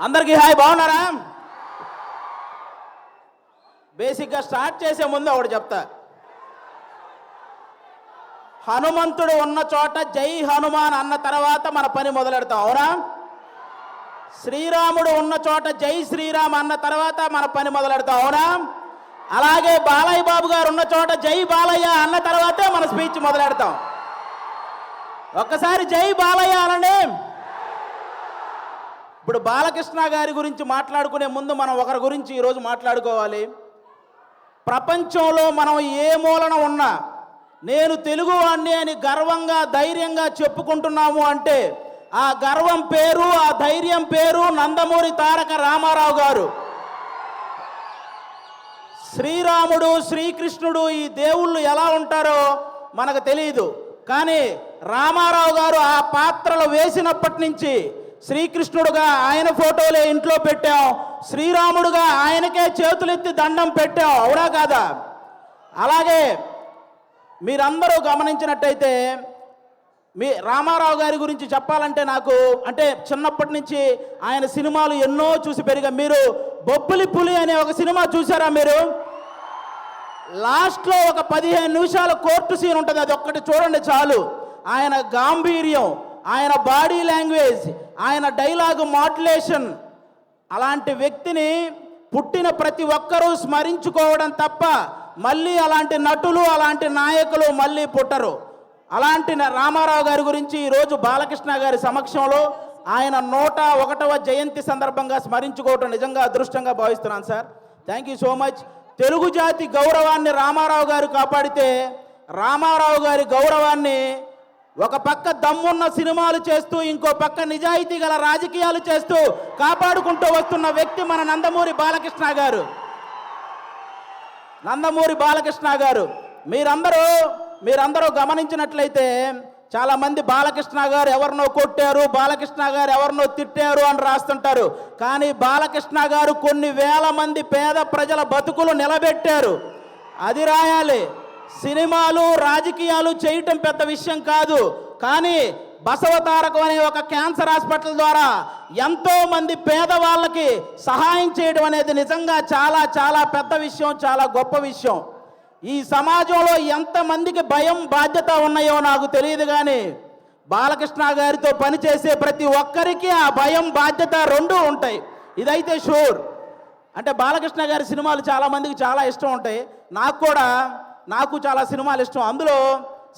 అందరికీ హాయ్, బాగున్నారా? బేసిక్గా స్టార్ట్ చేసే ముందు ఒకటి చెప్తా. హనుమంతుడు ఉన్న చోట జై హనుమాన్ అన్న తర్వాత మన పని మొదలెడతాం, అవునా? శ్రీరాముడు ఉన్న చోట జై శ్రీరామ్ అన్న తర్వాత మన పని మొదలెడతాం, అవునా? అలాగే బాలయ్య బాబు గారు ఉన్న చోట జై బాలయ్య అన్న తర్వాతే మన స్పీచ్ మొదలెడతాం. ఒక్కసారి జై బాలయ్య అనండి. ఇప్పుడు బాలకృష్ణ గారి గురించి మాట్లాడుకునే ముందు మనం ఒకరి గురించి ఈరోజు మాట్లాడుకోవాలి. ప్రపంచంలో మనం ఏ మూలన ఉన్నా నేను తెలుగువాణ్ణి అని గర్వంగా ధైర్యంగా చెప్పుకుంటున్నాము అంటే ఆ గర్వం పేరు, ఆ ధైర్యం పేరు నందమూరి తారక రామారావు గారు. శ్రీరాముడు, శ్రీకృష్ణుడు ఈ దేవుళ్ళు ఎలా ఉంటారో మనకు తెలియదు, కానీ రామారావు గారు ఆ పాత్రలు వేసినప్పటి నుంచి శ్రీకృష్ణుడుగా ఆయన ఫోటోలే ఇంట్లో పెట్టాం, శ్రీరాముడుగా ఆయనకే చేతులెత్తి దండం పెట్టాం, అవునా కాదా? అలాగే మీరందరూ గమనించినట్టయితే మీ రామారావు గారి గురించి చెప్పాలంటే నాకు చిన్నప్పటి నుంచి ఆయన సినిమాలు ఎన్నో చూసి పెరిగా. మీరు బొబ్బిలి పులి అనే ఒక సినిమా చూసారా? మీరు లాస్ట్లో ఒక 15 నిమిషాల కోర్టు సీన్ ఉంటుంది, అది ఒక్కటి చూడండి చాలు. ఆయన గాంభీర్యం, ఆయన బాడీ లాంగ్వేజ్, ఆయన డైలాగ్ మాడ్యులేషన్, అలాంటి వ్యక్తిని పుట్టిన ప్రతి ఒక్కరూ స్మరించుకోవడం తప్ప మళ్ళీ అలాంటి నటులు, అలాంటి నాయకులు మళ్ళీ పుట్టరు. అలాంటి రామారావు గారి గురించి ఈరోజు బాలకృష్ణ గారి సమక్షంలో ఆయన 101వ జయంతి సందర్భంగా స్మరించుకోవటం నిజంగా అదృష్టంగా భావిస్తున్నాను sir. Thank you so much. Telugu జాతి గౌరవాన్ని రామారావు గారు కాపాడితే, రామారావు గారి గౌరవాన్ని ఒక పక్క దమ్మున్న సినిమాలు చేస్తూ ఇంకో పక్క నిజాయితీ గల రాజకీయాలు చేస్తూ కాపాడుకుంటూ వస్తున్న వ్యక్తి మన నందమూరి బాలకృష్ణ గారు. నందమూరి బాలకృష్ణ గారు మీరందరూ గమనించినట్లయితే చాలామంది బాలకృష్ణ గారు ఎవరినో కొట్టారు, బాలకృష్ణ గారు ఎవరినో తిట్టారు అని రాస్తుంటారు, కానీ బాలకృష్ణ గారు కొన్ని వేల మంది పేద ప్రజల బతుకులు నిలబెట్టారు. అది రాయాలి. సినిమాలు, రాజకీయాలు చేయటం పెద్ద విషయం కాదు, కానీ బసవతారకం అనే ఒక క్యాన్సర్ హాస్పిటల్ ద్వారా ఎంతో మంది పేదవాళ్ళకి సహాయం చేయడం అనేది నిజంగా చాలా చాలా పెద్ద విషయం, చాలా గొప్ప విషయం. ఈ సమాజంలో ఎంతమందికి భయం, బాధ్యత ఉన్నాయో నాకు తెలియదు, కానీ బాలకృష్ణ గారితో పనిచేసే ప్రతి ఒక్కరికి ఆ భయం, బాధ్యత రెండూ ఉంటాయి, ఇదైతే షూర్. అంటే బాలకృష్ణ గారి సినిమాలు చాలామందికి చాలా ఇష్టం ఉంటాయి, నాకు చాలా సినిమాలు ఇష్టం. అందులో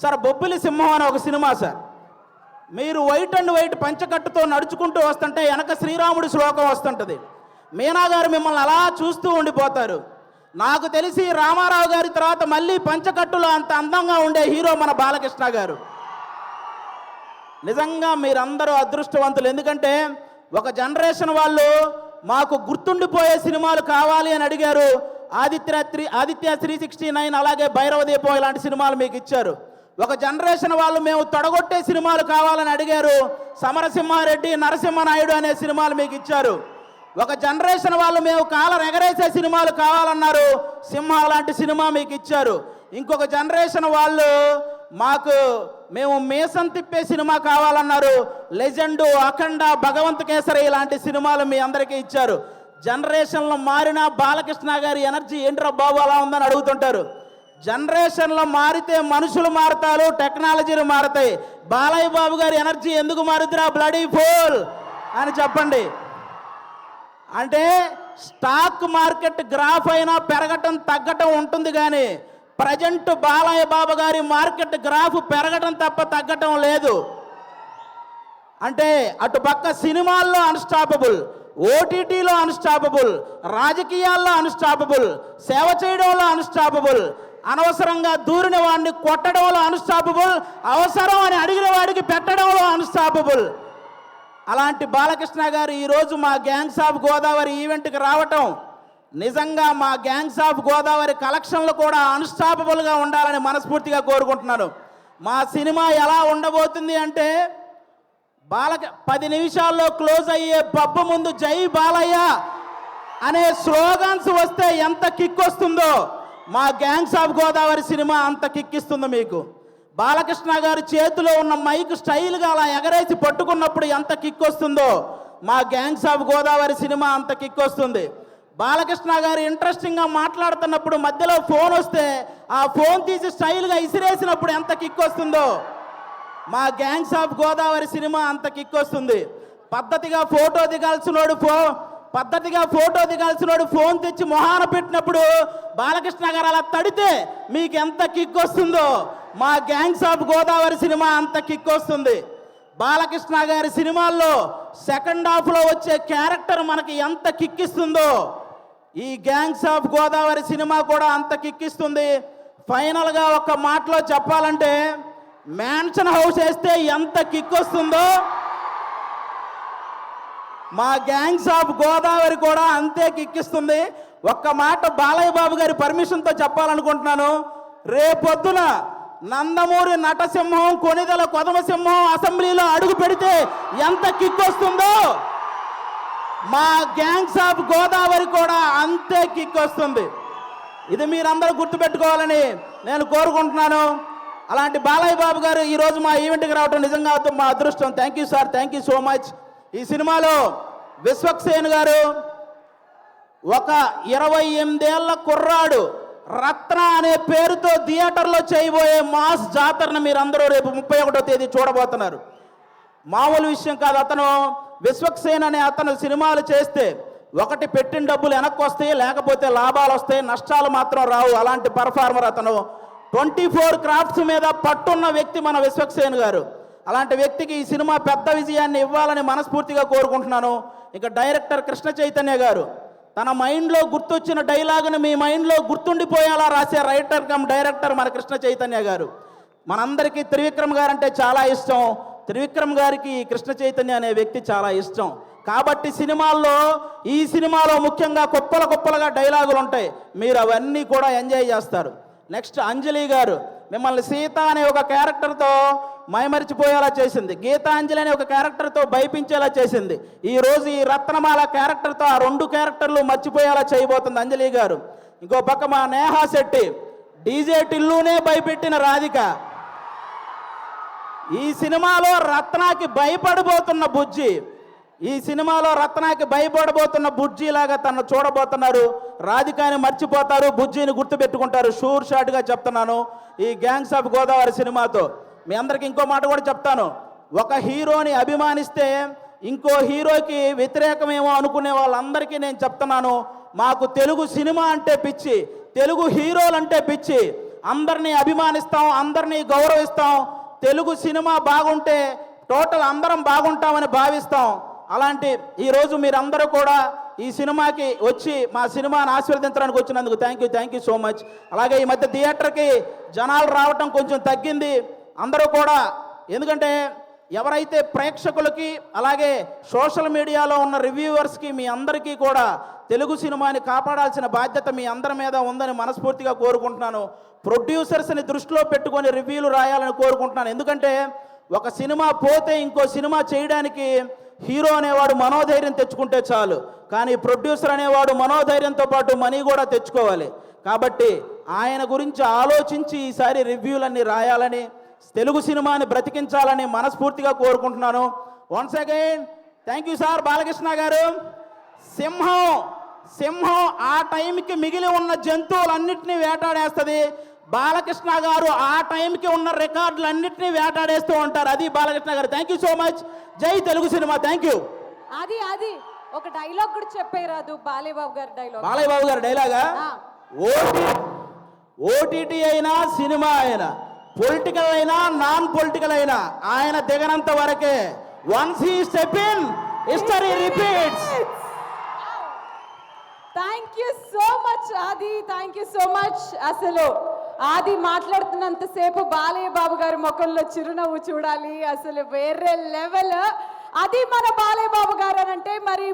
సార్ బొబ్బిలి సింహం అనే ఒక సినిమా సార్, మీరు వైట్ అండ్ వైట్ పంచకట్టుతో నడుచుకుంటూ వస్తుంటే వెనక శ్రీరాముడి శ్లోకం వస్తుంటుంది. మీనా గారు మిమ్మల్ని అలా చూస్తూ ఉండిపోతారు. నాకు తెలిసి రామారావు గారి తర్వాత మళ్ళీ పంచకట్టులో అంత అందంగా ఉండే హీరో మన బాలకృష్ణ గారు. నిజంగా మీరందరూ అదృష్టవంతులు, ఎందుకంటే ఒక జనరేషన్ వాళ్ళు మాకు గుర్తుండిపోయే సినిమాలు కావాలి అని అడిగారు. ఆదిత్య 369, అలాగే భైరవ దీపం ఇలాంటి సినిమాలు మీకు ఇచ్చారు. ఒక జనరేషన్ వాళ్ళు మేము తొడగొట్టే సినిమాలు కావాలని అడిగారు. సమరసింహారెడ్డి, నరసింహనాయుడు అనే సినిమాలు మీకు ఇచ్చారు. ఒక జనరేషన్ వాళ్ళు మేము కాలర్ ఎగరేసే సినిమాలు కావాలన్నారు, సింహ లాంటి సినిమా మీకు ఇచ్చారు. ఇంకొక జనరేషన్ వాళ్ళు మేము మీసం తిప్పే సినిమా కావాలన్నారు, లెజెండు, అఖండ, భగవంత్ కేసరి ఇలాంటి సినిమాలు మీ అందరికీ ఇచ్చారు. జనరేషన్లో మారిన బాలకృష్ణ గారి ఎనర్జీ ఏంట్రా బాబు అలా ఉందని అడుగుతుంటారు. జనరేషన్లో మారితే మనుషులు మారుతారు, టెక్నాలజీలు మారుతాయి. బాలయ్య బాబు గారి ఎనర్జీ ఎందుకు మారుతురా బ్లడీ ఫోల్ అని చెప్పండి. అంటే స్టాక్ మార్కెట్ గ్రాఫ్ అయినా పెరగటం తగ్గటం ఉంటుంది, కానీ ప్రజెంట్ బాలయ్య బాబు గారి మార్కెట్ గ్రాఫ్ పెరగటం తప్ప తగ్గటం లేదు. అంటే అటు పక్క సినిమాల్లో అన్స్టాపబుల్, ఓటీటీలో అన్స్టాపబుల్, రాజకీయాల్లో అన్స్టాపబుల్, సేవ చేయడంలో అన్స్టాపబుల్, అనవసరంగా దూరిన వాడిని కొట్టడంలో అన్స్టాపబుల్, అవసరం అని అడిగిన వాడికి పెట్టడంలో అన్స్టాపబుల్. అలాంటి బాలకృష్ణ గారు ఈరోజు మా గ్యాంగ్స్ ఆఫ్ గోదావరి ఈవెంట్కి రావటం నిజంగా మా గ్యాంగ్స్ ఆఫ్ గోదావరి కలెక్షన్లు కూడా అన్స్టాపబుల్గా ఉండాలని మనస్ఫూర్తిగా కోరుకుంటున్నాను. మా సినిమా ఎలా ఉండబోతుంది అంటే 10 నిమిషాల్లో క్లోజ్ అయ్యే పబ్బు ముందు జై బాలయ్య అనే స్లోగన్స్ వస్తే ఎంత కిక్ వస్తుందో మా గ్యాంగ్స్ ఆఫ్ గోదావరి సినిమా అంత కిక్ ఇస్తుంది మీకు. బాలకృష్ణ గారి చేతిలో ఉన్న మైక్ స్టైల్గా అలా ఎగరేసి పట్టుకున్నప్పుడు ఎంత కిక్ వస్తుందో మా గ్యాంగ్స్ ఆఫ్ గోదావరి సినిమా అంత కిక్ వస్తుంది. బాలకృష్ణ గారు ఇంట్రెస్టింగ్గా మాట్లాడుతున్నప్పుడు మధ్యలో ఫోన్ వస్తే ఆ ఫోన్ తీసి స్టైల్గా ఇసిరేసినప్పుడు ఎంత కిక్ వస్తుందో మా గ్యాంగ్స్ ఆఫ్ గోదావరి సినిమా అంత కిక్ వస్తుంది. పద్ధతిగా ఫోటో దిగాల్సినోడు ఫోన్ తెచ్చి మొహాన పెట్టినప్పుడు బాలకృష్ణ గారు అలా తడితే మీకు ఎంత కిక్ వస్తుందో మా గ్యాంగ్స్ ఆఫ్ గోదావరి సినిమా అంత కిక్ వస్తుంది. బాలకృష్ణ గారి సినిమాల్లో సెకండ్ హాఫ్లో వచ్చే క్యారెక్టర్ మనకి ఎంత కిక్కిస్తుందో ఈ గ్యాంగ్స్ ఆఫ్ గోదావరి సినిమా కూడా అంత కిక్కిస్తుంది. ఫైనల్గా ఒక మాటలో చెప్పాలంటే మ్యాన్షన్ హౌస్ వేస్తే ఎంత కిక్ వస్తుందో మా గ్యాంగ్స్ ఆఫ్ గోదావరి కూడా అంతే కిక్కిస్తుంది. ఒక్క మాట బాలయ్య బాబు గారి పర్మిషన్తో చెప్పాలనుకుంటున్నాను. రేపొద్దున నందమూరి నటసింహం, కొనిదెల కొదమసింహం అసెంబ్లీలో అడుగు పెడితే ఎంత కిక్ వస్తుందో మా గ్యాంగ్స్ ఆఫ్ గోదావరి కూడా అంతే కిక్ వస్తుంది. ఇది మీరందరూ గుర్తుపెట్టుకోవాలని నేను కోరుకుంటున్నాను. అలాంటి బాలయ్య బాబు గారు ఈరోజు మా ఈవెంట్కి రావడం నిజంగా మా అదృష్టం. Thank you sir, thank you so much. ఈ సినిమాలో విశ్వక్సేన్ గారు ఒక 28 ఏళ్ల కుర్రాడు రత్న అనే పేరుతో థియేటర్లో చేయబోయే మాస్ జాతరను మీరందరూ రేపు 31వ తేదీ చూడబోతున్నారు. మామూలు విషయం కాదు. అతను విశ్వక్సేన్ అనే అతను సినిమాలు చేస్తే ఒకటి పెట్టిన డబ్బులు వెనక్కి వస్తాయి, లేకపోతే లాభాలు వస్తాయి, నష్టాలు మాత్రం రావు. అలాంటి పర్ఫార్మర్ అతను. 24 క్రాఫ్ట్స్ మీద పట్టున్న వ్యక్తి మన విశ్వక్సేన్ గారు. అలాంటి వ్యక్తికి ఈ సినిమా పెద్ద విజయాన్ని ఇవ్వాలని మనస్ఫూర్తిగా కోరుకుంటున్నాను. ఇక డైరెక్టర్ కృష్ణ చైతన్య గారు తన మైండ్లో గుర్తొచ్చిన డైలాగును మీ మైండ్లో గుర్తుండిపోయేలా రాసే రైటర్ కమ్ డైరెక్టర్ మన కృష్ణ చైతన్య గారు. మనందరికీ త్రివిక్రమ్ గారు అంటే చాలా ఇష్టం. త్రివిక్రమ్ గారికి కృష్ణ చైతన్య అనే వ్యక్తి చాలా ఇష్టం. కాబట్టి ఈ సినిమాలో ముఖ్యంగా కుప్పలుగా డైలాగులు ఉంటాయి. మీరు అవన్నీ కూడా ఎంజాయ్ చేస్తారు. నెక్స్ట్ అంజలి గారు మిమ్మల్ని సీత అనే ఒక క్యారెక్టర్తో మైమరిచిపోయేలా చేసింది. గీతాంజలి అనే ఒక క్యారెక్టర్తో భయపించేలా చేసింది. ఈరోజు ఈ రత్నమాల క్యారెక్టర్తో ఆ 2 క్యారెక్టర్లు మర్చిపోయేలా చేయబోతుంది అంజలి గారు. ఇంకో పక్క మా నేహా శెట్టి డీజే టిల్లునే భయపెట్టిన రాధిక. ఈ సినిమాలో రత్నాకి భయపడబోతున్న బుజ్జి లాగా తను చూడబోతున్నారు. రాధికాని మర్చిపోతారు, బుజ్జిని గుర్తుపెట్టుకుంటారు. షూర్ షాట్గా చెప్తున్నాను. ఈ గ్యాంగ్స్ ఆఫ్ గోదావరి సినిమాతో మీ అందరికి ఇంకో మాట కూడా చెప్తాను. ఒక హీరోని అభిమానిస్తే ఇంకో హీరోకి వ్యతిరేకమేమో అనుకునే వాళ్ళందరికీ నేను చెప్తున్నాను, మాకు తెలుగు సినిమా అంటే పిచ్చి, తెలుగు హీరోలు అంటే పిచ్చి. అందరినీ అభిమానిస్తాం, అందరినీ గౌరవిస్తాం. తెలుగు సినిమా బాగుంటే టోటల్ అందరం బాగుంటామని భావిస్తాం. అలాంటి ఈరోజు మీరందరూ కూడా ఈ సినిమాకి వచ్చి మా సినిమాని ఆశీర్వదించడానికి వచ్చినందుకు థ్యాంక్ యూ సో మచ్. అలాగే ఈ మధ్య థియేటర్కి జనాలు రావటం కొంచెం తగ్గింది. అందరూ కూడా ఎందుకంటే ఎవరైతే ప్రేక్షకులకి అలాగే సోషల్ మీడియాలో ఉన్న రివ్యూవర్స్కి మీ అందరికీ కూడా తెలుగు సినిమాని కాపాడాల్సిన బాధ్యత మీ అందరి మీద ఉందని మనస్ఫూర్తిగా కోరుకుంటున్నాను. ప్రొడ్యూసర్స్ని దృష్టిలో పెట్టుకొని రివ్యూలు రాయాలని కోరుకుంటున్నాను. ఎందుకంటే ఒక సినిమా పోతే ఇంకో సినిమా చేయడానికి హీరో అనేవాడు మనోధైర్యం తెచ్చుకుంటే చాలు, కానీ ప్రొడ్యూసర్ అనేవాడు మనోధైర్యంతో పాటు మనీ కూడా తెచ్చుకోవాలి. కాబట్టి ఆయన గురించి ఆలోచించి ఈసారి రివ్యూలన్నీ రాయాలని, తెలుగు సినిమాని బ్రతికించాలని మనస్ఫూర్తిగా కోరుకుంటున్నాను. Once again thank you sir. Balakrishna గారు, సింహం ఆ టైంకి మిగిలి ఉన్న జంతువులన్నింటినీ వేటాడేస్తుంది. బాలకృష్ణ గారు ఆ టైంకి ఉన్న రికార్డులన్నింటినీ వేటాడేస్తూ ఉంటారు. అది బాలకృష్ణ గారు. Thank you so much. జై తెలుగు సినిమా. Thank you. అది ఒక డైలాగ్ కూడా చెప్పేరాదు బాలయ్య బాబు గారి డైలాగా? ఓటీటీ అయినా సినిమా అయినా పొలిటికల్ అయినా నాన్ పొలిటికల్ అయినా ఆయన దిగనంత వరకే. Once he step in history repeats. Thank you so much Aadi. Thank you so much. అసలు ఆది మాట్లాడుతున్నంతసేపు బాలయ్య బాబు గారి ముఖంలో చిరునవ్వు చూడాలి. అసలు వేరే లెవెల్. అది మన బాలయ్య బాబు గారు అని అంటే మరి